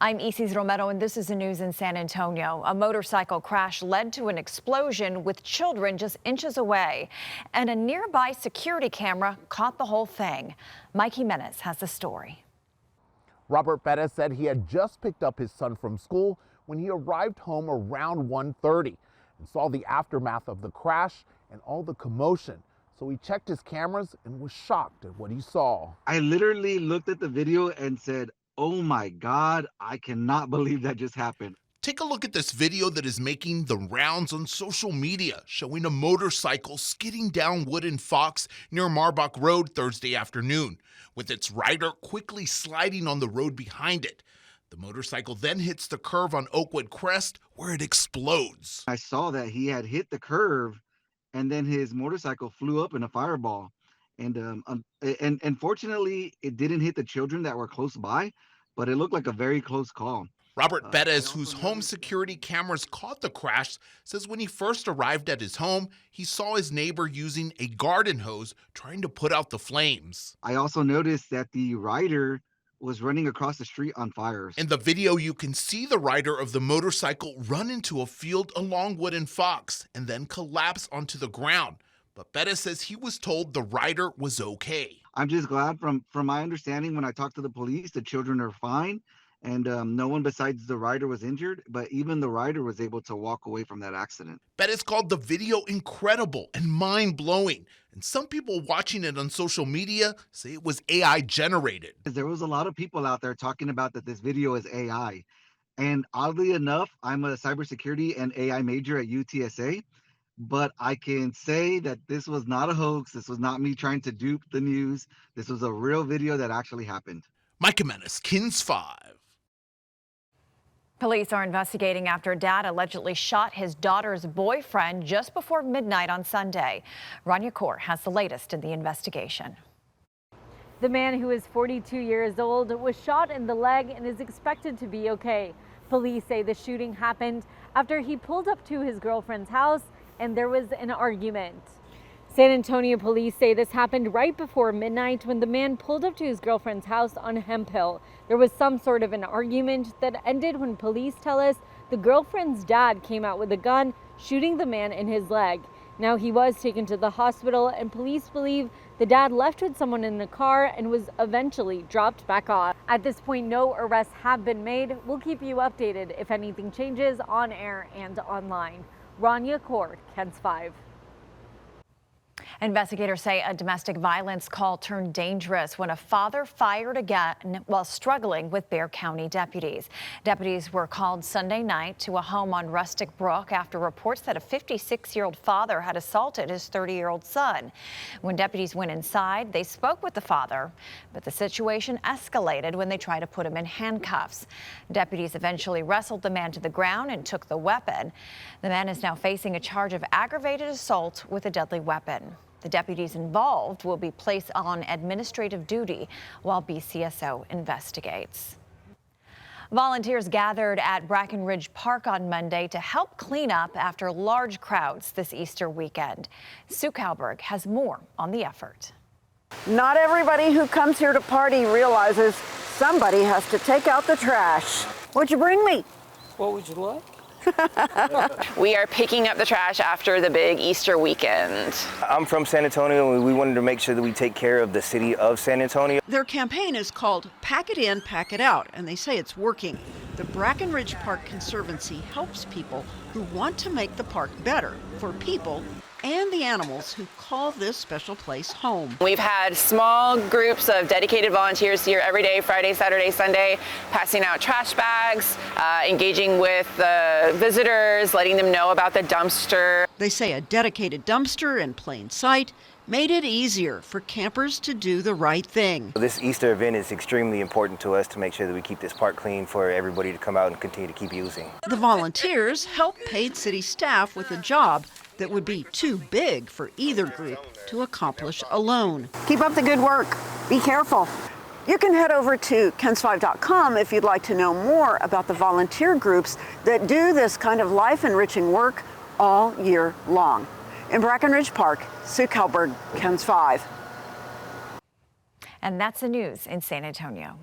I'm Isis Romero, and this is the news in San Antonio. A motorcycle crash led to an explosion with children just inches away, and a nearby security camera caught the whole thing. Mike Jimenez has the story. Robert Bettis said he had just picked up his son from school when he arrived home around 1:30 and saw the aftermath of the crash and all the commotion. So he checked his cameras and was shocked at what he saw. I literally looked at the video and said, "Oh my God, I cannot believe that just happened." Take a look at this video that is making the rounds on social media, showing a motorcycle skidding down Wooden Fox near Marbach Road Thursday afternoon, with its rider quickly sliding on the road behind it. The motorcycle then hits the curve on Oakwood Crest, where it explodes. I saw that he had hit the curve, and then his motorcycle flew up in a fireball. And fortunately, it didn't hit the children that were close by, but it looked like a very close call. Robert Bettis, whose home security cameras caught the crash, says when he first arrived at his home, he saw his neighbor using a garden hose trying to put out the flames. I also noticed that the rider was running across the street on fire. In the video, you can see the rider of the motorcycle run into a field along Wooden Fox and then collapse onto the ground. But Bettis says he was told the rider was okay. I'm just glad from my understanding, when I talked to the police, the children are fine. And no one besides the rider was injured, but even the rider was able to walk away from that accident. Bettis called the video incredible and mind-blowing, and some people watching it on social media say it was AI generated. There was a lot of people out there talking about that this video is AI. And oddly enough, I'm a cybersecurity and AI major at UTSA, but I can say that this was not a hoax. This was not me trying to dupe the news. This was a real video that actually happened. Mike Jimenez, KINS 5. Police are investigating after dad allegedly shot his daughter's boyfriend just before midnight on Sunday. Rania Kaur has the latest in the investigation. The man, who is 42 years old, was shot in the leg and is expected to be okay. Police say the shooting happened after he pulled up to his girlfriend's house and there was an argument. San Antonio police say this happened right before midnight when the man pulled up to his girlfriend's house on Hemp Hill. There was some sort of an argument that ended when police tell us the girlfriend's dad came out with a gun, shooting the man in his leg. Now he was taken to the hospital, and police believe the dad left with someone in the car and was eventually dropped back off. At this point, no arrests have been made. We'll keep you updated if anything changes on air and online. Rania Kaur, KINS 5. Investigators say a domestic violence call turned dangerous when a father fired again while struggling with Bexar County deputies. Deputies were called Sunday night to a home on Rustic Brook after reports that a 56-year-old father had assaulted his 30-year-old son. When deputies went inside, they spoke with the father, but the situation escalated when they tried to put him in handcuffs. Deputies eventually wrestled the man to the ground and took the weapon. The man is now facing a charge of aggravated assault with a deadly weapon. The deputies involved will be placed on administrative duty while BCSO investigates. Volunteers gathered at Bracken Ridge Park on Monday to help clean up after large crowds this Easter weekend. Sue Kalberg has more on the effort. Not everybody who comes here to party realizes somebody has to take out the trash. What'd you bring me? What would you like? We are picking up the trash after the big Easter weekend. I'm from San Antonio, and we wanted to make sure that we take care of the city of San Antonio. Their campaign is called Pack It In, Pack It Out, and they say it's working. The Bracken Ridge Park Conservancy helps people who want to make the park better for people and the animals who call this special place home. We've had small groups of dedicated volunteers here every day, Friday, Saturday, Sunday, passing out trash bags, engaging with the visitors, letting them know about the dumpster. They say a dedicated dumpster in plain sight made it easier for campers to do the right thing. This Easter event is extremely important to us to make sure that we keep this park clean for everybody to come out and continue to keep using. The volunteers help paid city staff with a job that would be too big for either group to accomplish alone. Keep up the good work. Be careful. You can head over to KINS5.com if you'd like to know more about the volunteer groups that do this kind of life-enriching work all year long. In Bracken Ridge Park, Sue Kalberg, KINS 5. And that's the news in San Antonio.